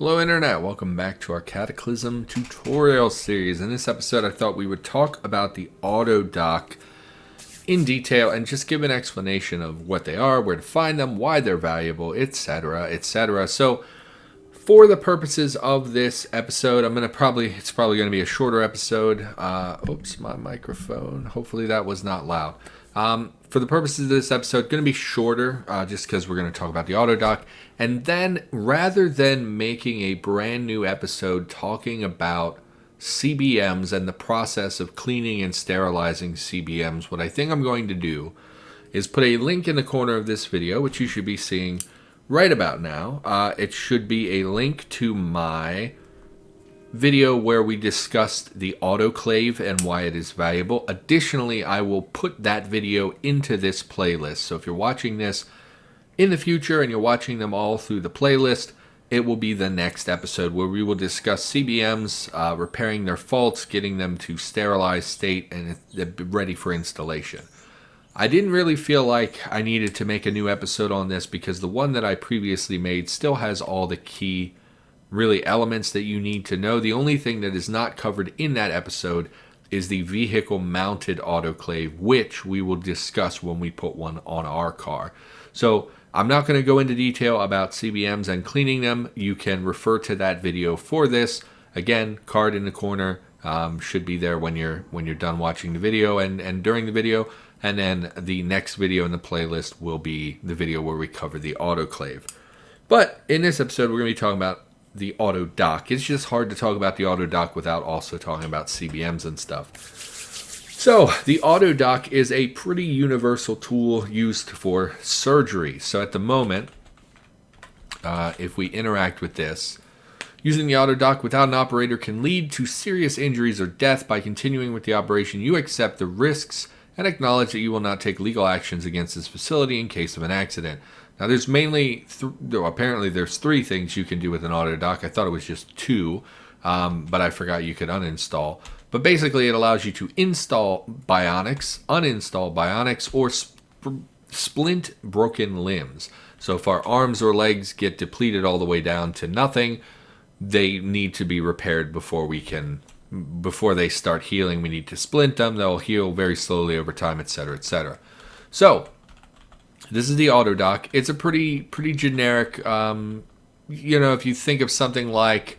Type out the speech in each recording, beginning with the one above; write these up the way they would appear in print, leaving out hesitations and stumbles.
Hello Internet, welcome back to our Cataclysm tutorial series. In this episode I thought we would talk about the Autodoc in detail and just give an explanation of what they are, where to find them, why they're valuable, etc, etc. So for the purposes of this episode, it's probably going to be a shorter episode. Oops, my microphone. Hopefully that was not loud. For the purposes of this episode, going to be shorter, just because we're going to talk about the Autodoc. And then, rather than making a brand new episode talking about CBMs and the process of cleaning and sterilizing CBMs, what I think I'm going to do is put a link in the corner of this video, which you should be seeing right about now. It should be a link to my video where we discussed the autoclave and why it is valuable. Additionally, I will put that video into this playlist. So if you're watching this in the future and you're watching them all through the playlist, it will be the next episode where we will discuss CBMs, repairing their faults, getting them to sterilized state and ready for installation. I didn't really feel like I needed to make a new episode on this because the one that I previously made still has all the key really elements that you need to know. The only thing that is not covered in that episode is the vehicle mounted autoclave, which we will discuss when we put one on our car. So I'm not going to go into detail about CBMs and cleaning them. You can refer to that video for this. Again, card in the corner should be there when you're done watching the video and during the video. And then the next video in the playlist will be the video where we cover the autoclave. But in this episode, we're going to be talking about the Autodoc. It's just hard to talk about the Autodoc without also talking about CBMs and stuff. So the Autodoc is a pretty universal tool used for surgery. So at the moment, if we interact with this, using the Autodoc without an operator can lead to serious injuries or death. By continuing with the operation, you accept the risks and acknowledge that you will not take legal actions against this facility in case of an accident. Now, there's mainly, apparently there's 3 things you can do with an Autodoc. I thought it was just 2, but I forgot you could uninstall. But basically, it allows you to install bionics, uninstall bionics, or splint broken limbs. So if our arms or legs get depleted all the way down to nothing, they need to be repaired before they start healing. We need to splint them. They'll heal very slowly over time, etc., etc. So this is the Autodoc. It's a pretty generic, if you think of something like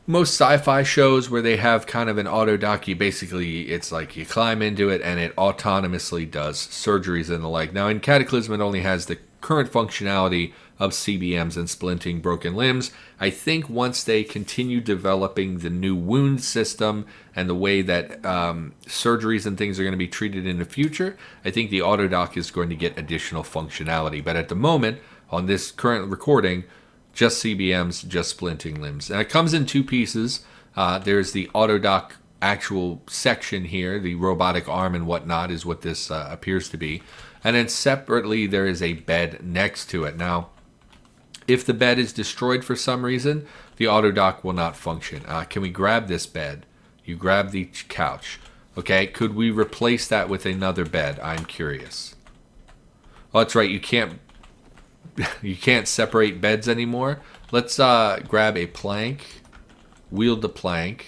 most sci-fi shows where they have kind of an Autodoc, it's like you climb into it and it autonomously does surgeries and the like. Now in Cataclysm, it only has the current functionality of CBMs and splinting broken limbs. I think once they continue developing the new wound system and the way that surgeries and things are going to be treated in the future, I think the Autodoc is going to get additional functionality. But at the moment, on this current recording, just CBMs, just splinting limbs. And it comes in 2 pieces. There's the Autodoc actual section here, the robotic arm and whatnot is what this appears to be. And then separately, there is a bed next to it. Now, if the bed is destroyed for some reason, the Autodoc will not function. Can we grab this bed? You grab the couch. Okay, could we replace that with another bed? I'm curious. Oh, that's right, you can't separate beds anymore. Let's grab a plank, wield the plank,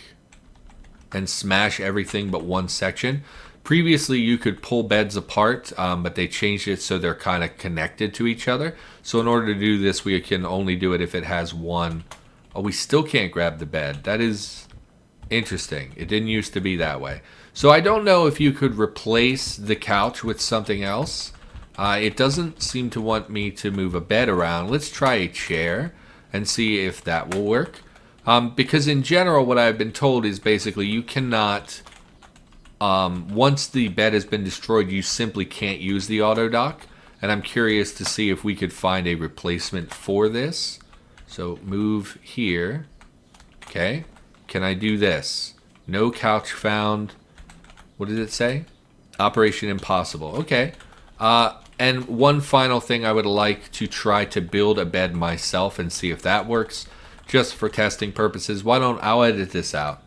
and smash everything but one section. Previously, you could pull beds apart, but they changed it so they're kind of connected to each other. So in order to do this, we can only do it if it has one. Oh, we still can't grab the bed. That is interesting. It didn't used to be that way. So I don't know if you could replace the couch with something else. It doesn't seem to want me to move a bed around. Let's try a chair and see if that will work. Because in general, what I've been told is basically you cannot... once the bed has been destroyed, you simply can't use the Autodoc. And I'm curious to see if we could find a replacement for this. So move here. Okay. Can I do this? No couch found. What did it say? Operation impossible. Okay. And one final thing, I would like to try to build a bed myself and see if that works. Just for testing purposes. I'll edit this out.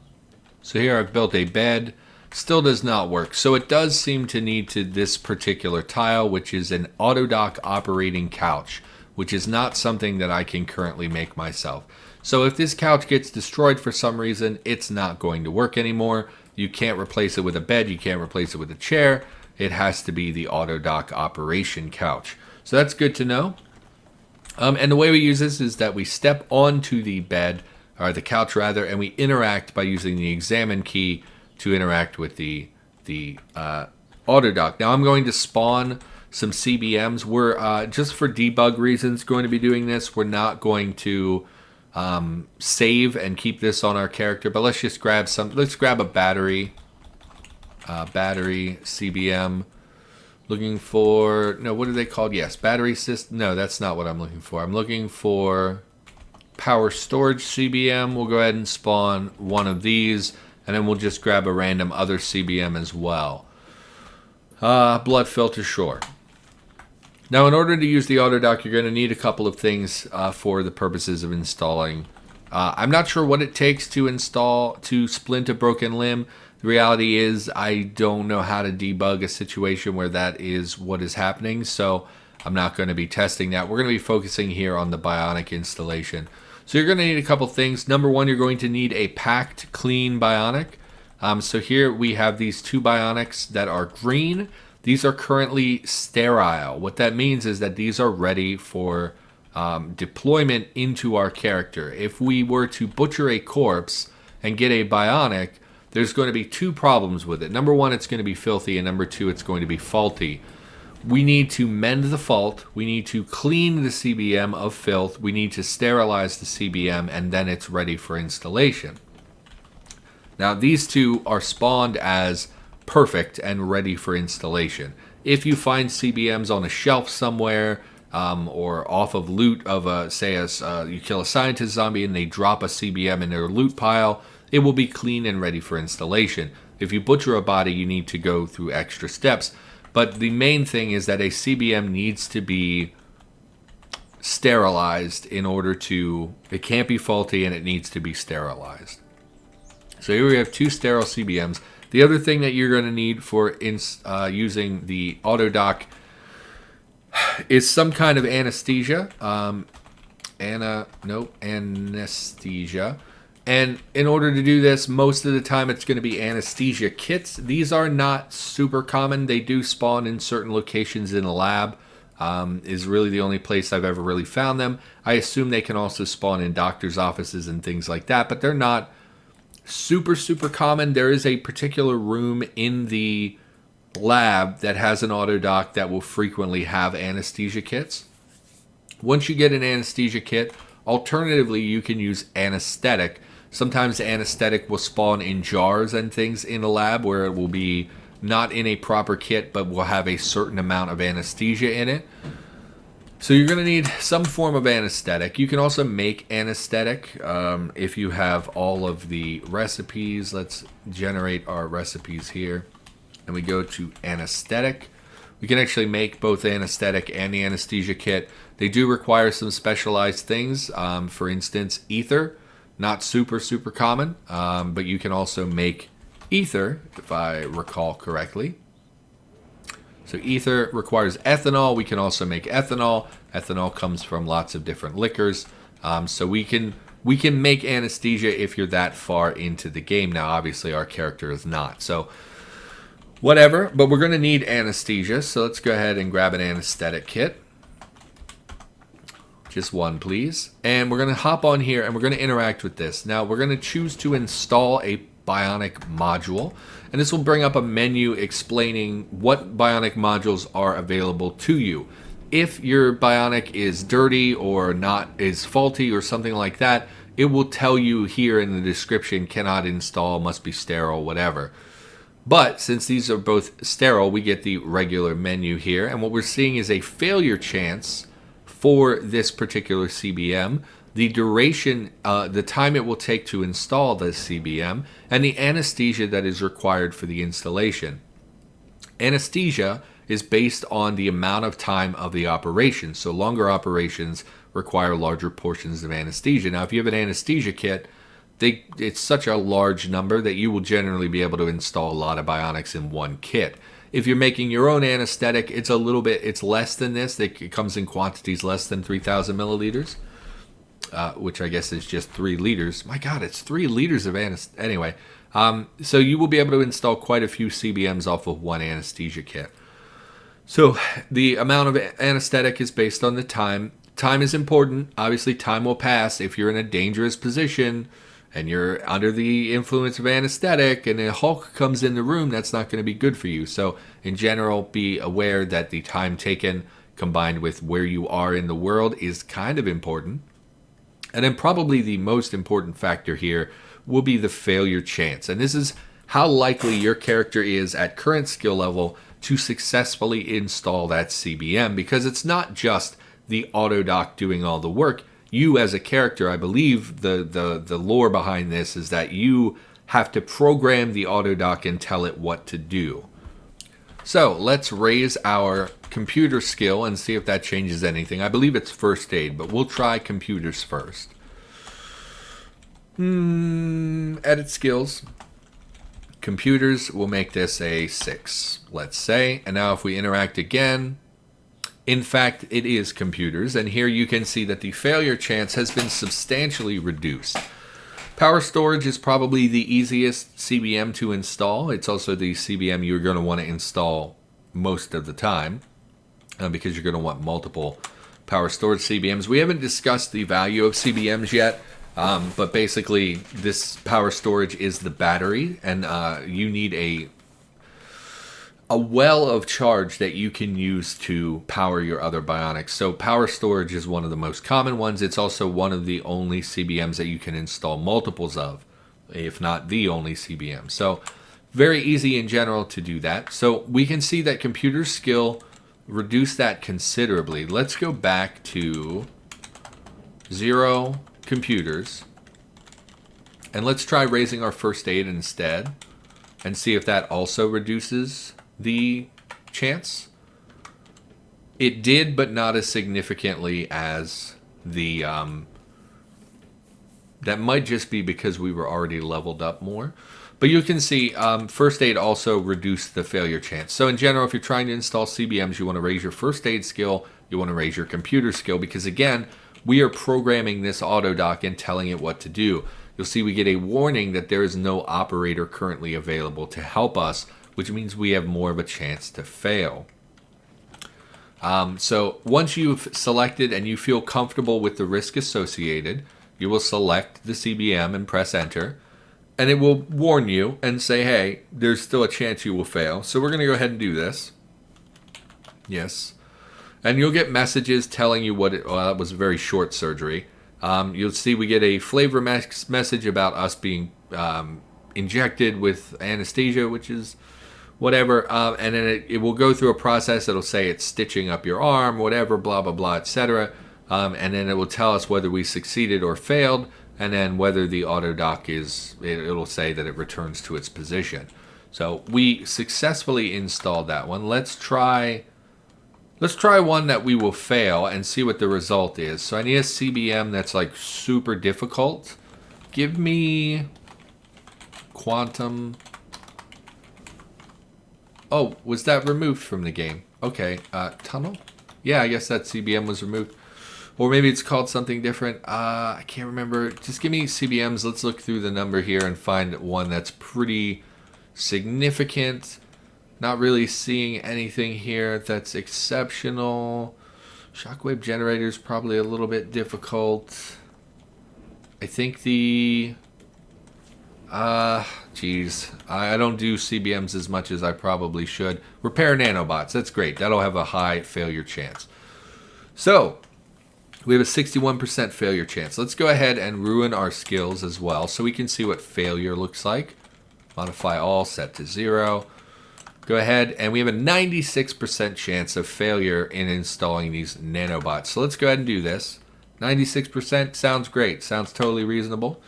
So here I've built a bed. Still does not work. So it does seem to need to this particular tile, which is an Autodoc operating couch, which is not something that I can currently make myself. So if this couch gets destroyed for some reason, it's not going to work anymore. You can't replace it with a bed. You can't replace it with a chair. It has to be the Autodoc operation couch. So that's good to know. And the way we use this is that we step onto the bed, or the couch rather, and we interact by using the examine key to interact with the Autodoc. Now I'm going to spawn some CBMs. We're, just for debug reasons, going to be doing this. We're not going to save and keep this on our character, but let's just grab let's grab a battery CBM. Looking for, no, what are they called? Yes, battery system. No, that's not what I'm looking for. I'm looking for power storage CBM. We'll go ahead and spawn one of these, and then we'll just grab a random other CBM as well. Blood filter, sure. Now, in order to use the Autodoc, you're going to need a couple of things for the purposes of installing. I'm not sure what it takes to splint a broken limb. The reality is I don't know how to debug a situation where that is what is happening, so I'm not going to be testing that. We're going to be focusing here on the Bionic installation. So you're going to need a couple things. Number one, you're going to need a packed, clean Bionic. So here we have these two Bionics that are green. These are currently sterile. What that means is that these are ready for deployment into our character. If we were to butcher a corpse and get a Bionic, there's going to be two problems with it. Number one, it's going to be filthy, and number two, it's going to be faulty. We need to mend the fault. We need to clean the CBM of filth. We need to sterilize the CBM, and then it's ready for installation. Now, these two are spawned as perfect and ready for installation. If you find CBMs on a shelf somewhere, or off of loot of you kill a scientist zombie and they drop a CBM in their loot pile, it will be clean and ready for installation. If you butcher a body, you need to go through extra steps. But the main thing is that a CBM needs to be sterilized it can't be faulty, and it needs to be sterilized. So here we have two sterile CBMs. The other thing that you're going to need for using the Autodoc is some kind of anesthesia. Anesthesia. And in order to do this, most of the time it's going to be Anesthesia Kits. These are not super common. They do spawn in certain locations in a lab. Is really the only place I've ever really found them. I assume they can also spawn in doctors' offices and things like that, but they're not super common. There is a particular room in the lab that has an Autodoc that will frequently have Anesthesia Kits. Once you get an Anesthesia Kit, alternatively, you can use anesthetic. Sometimes anesthetic will spawn in jars and things in a lab where it will be not in a proper kit, but will have a certain amount of anesthesia in it. So you're going to need some form of anesthetic. You can also make anesthetic if you have all of the recipes. Let's generate our recipes here. And we go to anesthetic. We can actually make both anesthetic and the anesthesia kit. They do require some specialized things. For instance, ether. Not super common, but you can also make ether, if I recall correctly. So ether requires ethanol. We can also make ethanol. Ethanol comes from lots of different liquors. So we can make anesthesia if you're that far into the game. Now, obviously, our character is not. So whatever, but we're going to need anesthesia. So let's go ahead and grab an anesthetic kit. Just one, please. And we're going to hop on here and we're going to interact with this. Now, we're going to choose to install a Bionic module. And this will bring up a menu explaining what Bionic modules are available to you. If your Bionic is dirty or is faulty or something like that, it will tell you here in the description, cannot install, must be sterile, whatever. But since these are both sterile, we get the regular menu here. And what we're seeing is a failure chance for this particular CBM, the duration, the time it will take to install the CBM, and the anesthesia that is required for the installation. Anesthesia is based on the amount of time of the operation. So longer operations require larger portions of anesthesia. Now, if you have an anesthesia kit, it's such a large number that you will generally be able to install a lot of Bionics in one kit. If you're making your own anesthetic, it's a little bit, it's less than this. It comes in quantities less than 3,000 milliliters, which I guess is just 3 liters. My God, it's 3 liters of anesthetic. Anyway, so you will be able to install quite a few CBMs off of one anesthesia kit. So the amount of anesthetic is based on the time. Time is important. Obviously, time will pass. If you're in a dangerous position and you're under the influence of anesthetic and a Hulk comes in the room, that's not going to be good for you. So in general, be aware that the time taken combined with where you are in the world is kind of important. And then probably the most important factor here will be the failure chance. And this is how likely your character is at current skill level to successfully install that CBM, because it's not just the Autodoc doing all the work. You as a character, I believe the lore behind this is that you have to program the Autodoc and tell it what to do. So let's raise our computer skill and see if that changes anything. I believe it's first aid, but we'll try computers first. Edit skills. Computers will make this a 6, let's say. And now if we interact again, in fact, it is computers. And here you can see that the failure chance has been substantially reduced. Power storage is probably the easiest CBM to install. It's also the CBM you're going to want to install most of the time because you're going to want multiple power storage CBMs. We haven't discussed the value of CBMs yet. But basically, this power storage is the battery, and you need a well of charge that you can use to power your other bionics. So power storage is one of the most common ones. It's also one of the only CBMs that you can install multiples of, if not the only CBM. So very easy in general to do that. So we can see that computer skill reduced that considerably. Let's go back to 0 computers, and let's try raising our first aid instead and see if that also reduces the chance. It did, but not as significantly as the that might just be because we were already leveled up more. But you can see first aid also reduced the failure chance. So in general, if you're trying to install CBMs, you want to raise your first aid skill, you want to raise your computer skill, because again, we are programming this Autodoc and telling it what to do. You'll see we get a warning that there is no operator currently available to help us, which means we have more of a chance to fail. So once you've selected and you feel comfortable with the risk associated, you will select the CBM and press enter, and it will warn you and say, hey, there's still a chance you will fail. So we're going to go ahead and do this. Yes. And you'll get messages telling you what well, that was a very short surgery. You'll see we get a flavor message about us being injected with anesthesia, which is whatever. And then it will go through a process. It'll say it's stitching up your arm, whatever, blah, blah, blah, etc. And then it will tell us whether we succeeded or failed. And then whether the Autodoc it'll say that it returns to its position. So we successfully installed that one. Let's try one that we will fail and see what the result is. So I need a CBM that's like super difficult. Give me quantum. Oh, was that removed from the game? Okay, tunnel? Yeah, I guess that CBM was removed. Or maybe it's called something different. I can't remember. Just give me CBMs. Let's look through the number here and find one that's pretty significant. Not really seeing anything here that's exceptional. Shockwave generator is probably a little bit difficult. I think the... geez. I don't do CBMs as much as I probably should. Repair nanobots. That's great. That'll have a high failure chance. So, we have a 61% failure chance. Let's go ahead and ruin our skills as well so we can see what failure looks like. Modify all, set to 0. Go ahead, and we have a 96% chance of failure in installing these nanobots. So let's go ahead and do this. 96% sounds great. Sounds totally reasonable.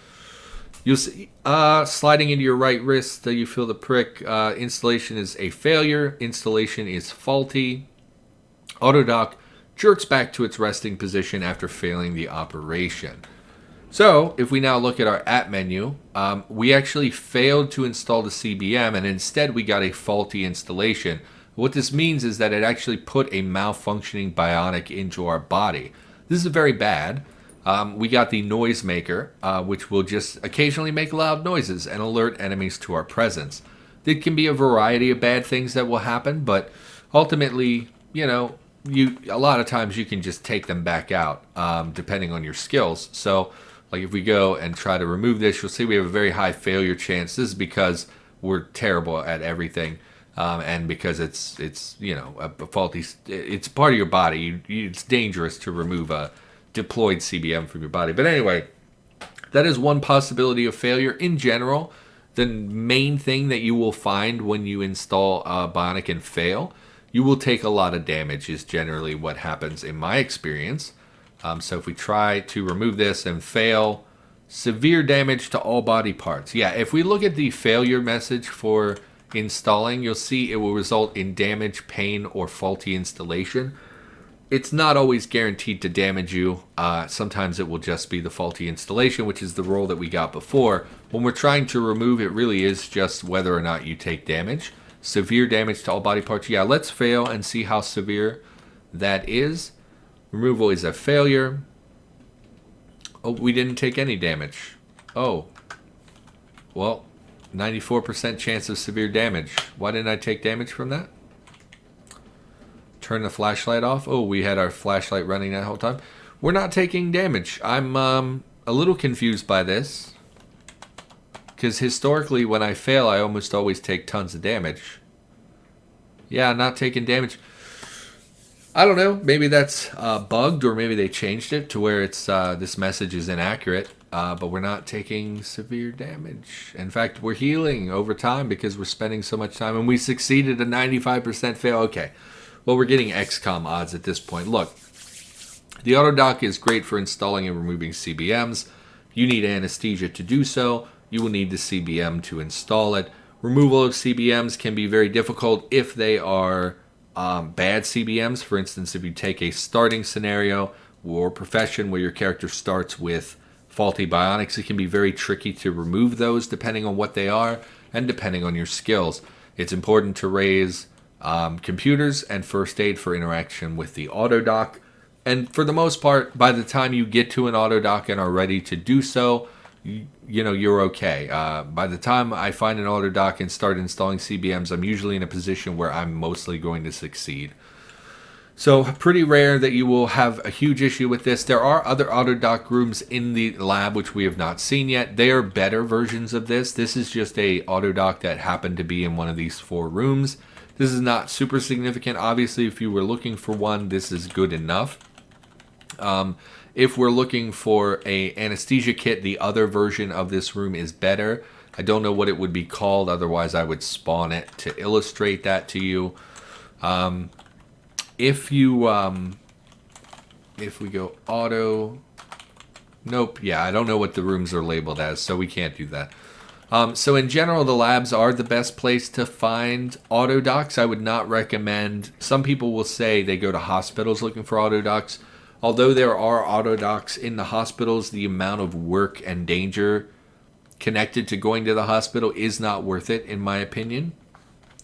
You'll see sliding into your right wrist, you feel the prick. Installation is a failure. Installation is faulty. Autodoc jerks back to its resting position after failing the operation. So, if we now look at our app menu, we actually failed to install the CBM, and instead we got a faulty installation. What this means is that it actually put a malfunctioning bionic into our body. This is very bad. We got the noisemaker, which will just occasionally make loud noises and alert enemies to our presence. There can be a variety of bad things that will happen, but ultimately, a lot of times you can just take them back out, depending on your skills. So, like if we go and try to remove this, you'll see we have a very high failure chance. This is because we're terrible at everything. And because it's a faulty, it's part of your body. It's dangerous to remove a deployed CBM from your body. But anyway, that is one possibility of failure. In general, the main thing that you will find when you install Bionic and fail, you will take a lot of damage is generally what happens in my experience. So if we try to remove this and fail, severe damage to all body parts. Yeah, if we look at the failure message for installing, you'll see it will result in damage, pain, or faulty installation. It's not always guaranteed to damage you. Sometimes it will just be the faulty installation, which is the role that we got before. When we're trying to remove, it really is just whether or not you take damage. Severe damage to all body parts. Yeah, let's fail and see how severe that is. Removal is a failure. Oh, we didn't take any damage. Oh. Well, 94% chance of severe damage. Why didn't I take damage from that? Turn the flashlight off. Oh, we had our flashlight running that whole time. We're not taking damage. I'm a little confused by this. Because historically, when I fail, I almost always take tons of damage. Yeah, not taking damage. I don't know. Maybe that's bugged, or maybe they changed it to where it's this message is inaccurate. But we're not taking severe damage. In fact, we're healing over time because we're spending so much time. And we succeeded a 95% fail. Okay. Well, we're getting XCOM odds at this point. Look, the Autodoc is great for installing and removing CBMs. You need anesthesia to do so. You will need the CBM to install it. Removal of CBMs can be very difficult if they are bad CBMs. For instance, if you take a starting scenario or profession where your character starts with faulty bionics, it can be very tricky to remove those depending on what they are and depending on your skills. It's important to raise computers and first aid for interaction with the Autodoc. And for the most part, by the time you get to an Autodoc and are ready to do so, you're okay. By the time I find an Autodoc and start installing CBMs, I'm usually in a position where I'm mostly going to succeed. So pretty rare that you will have a huge issue with this. There are other Autodoc rooms in the lab which we have not seen yet. They are better versions of this. This is just a Autodoc that happened to be in one of these 4 rooms. This is not super significant. Obviously, if you were looking for one, this is good enough. If we're looking for a anesthesia kit, the other version of this room is better. I don't know what it would be called. Otherwise, I would spawn it to illustrate that to you. If we go auto, nope. Yeah, I don't know what the rooms are labeled as, so we can't do that. So in general, the labs are the best place to find Autodocs. I would not recommend. Some people will say they go to hospitals looking for Autodocs. Although there are Autodocs in the hospitals, the amount of work and danger connected to going to the hospital is not worth it, in my opinion.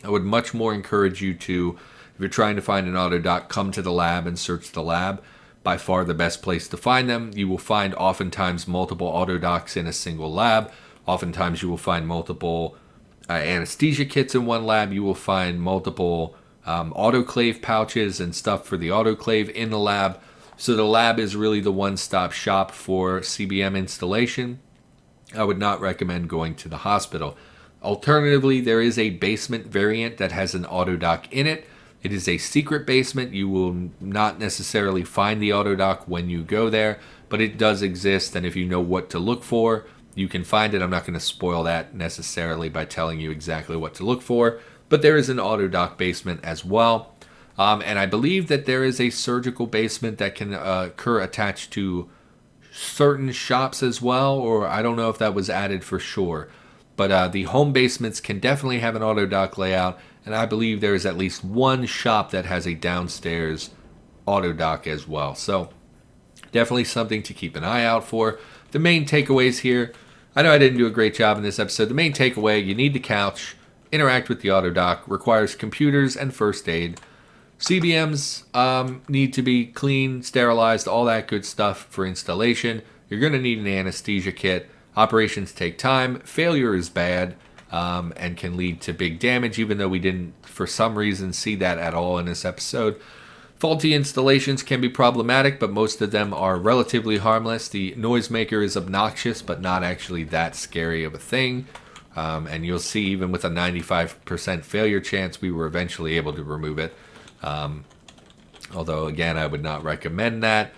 I would much more encourage you to, if you're trying to find an Autodoc, come to the lab and search the lab. By far the best place to find them. You will find oftentimes multiple Autodocs in a single lab. Oftentimes you will find multiple anesthesia kits in one lab. You will find multiple autoclave pouches and stuff for the autoclave in the lab. So the lab is really the one-stop shop for CBM installation. I would not recommend going to the hospital. Alternatively, there is a basement variant that has an Autodoc in it. It is a secret basement. You will not necessarily find the Autodoc when you go there, but it does exist, and if you know what to look for, you can find it. I'm not going to spoil that necessarily by telling you exactly what to look for, but there is an Autodoc basement as well. And I believe that there is a surgical basement that can occur attached to certain shops as well, or I don't know if that was added for sure. But the home basements can definitely have an Autodoc layout, and I believe there is at least one shop that has a downstairs Autodoc as well. So definitely something to keep an eye out for. The main takeaways here, I know I didn't do a great job in this episode. The main takeaway, you need the couch. interact with the Autodoc requires computers and first aid. CBMs need to be clean, sterilized, all that good stuff for installation. You're going to need an anesthesia kit. Operations take time. Failure is bad and can lead to big damage, even though we didn't, for some reason, see that at all in this episode. Faulty installations can be problematic, but most of them are relatively harmless. The noisemaker is obnoxious, but not actually that scary of a thing. And you'll see, even with a 95% failure chance, we were eventually able to remove it. Although, again, I would not recommend that.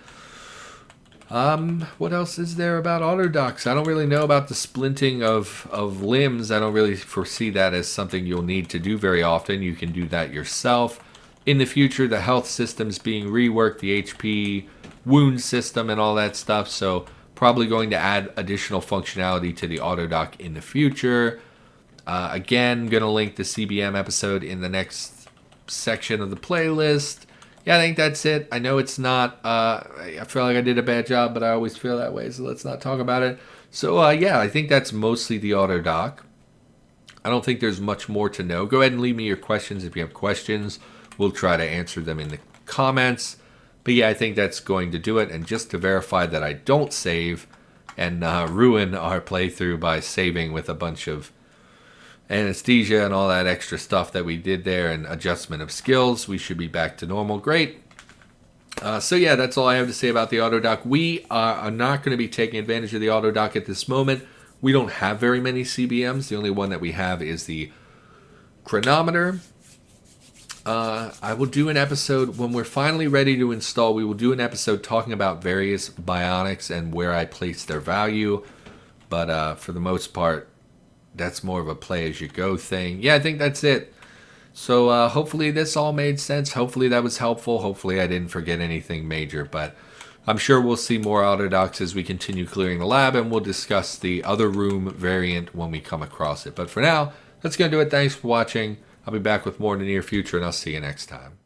What else is there about Autodocs? I don't really know about the splinting of limbs. I don't really foresee that as something you'll need to do very often. You can do that yourself. In the future, the health system's being reworked, the HP wound system and all that stuff. So probably going to add additional functionality to the Autodoc in the future. Again, going to link the CBM episode in the next section of the playlist. Yeah, I think that's it. I know it's not, I feel like I did a bad job, but I always feel that way, so let's not talk about it. So, yeah, I think that's mostly the Autodoc. I don't think there's much more to know. Go ahead and leave me your questions if you have questions. We'll try to answer them in the comments. But yeah, I think that's going to do it. And just to verify that I don't save and ruin our playthrough by saving with a bunch of anesthesia and all that extra stuff that we did there and adjustment of skills, we should be back to normal. Great. So yeah, that's all I have to say about the Autodoc. We are not going to be taking advantage of the Autodoc at this moment. We don't have very many CBMs. The only one that we have is the chronometer. I will do an episode when we're finally ready to install. We will do an episode talking about various bionics and where I place their value. But for the most part, that's more of a play-as-you-go thing. Yeah, I think that's it. So hopefully this all made sense. Hopefully that was helpful. Hopefully I didn't forget anything major. But I'm sure we'll see more Autodocs as we continue clearing the lab. And we'll discuss the other room variant when we come across it. But for now, that's going to do it. Thanks for watching. I'll be back with more in the near future. And I'll see you next time.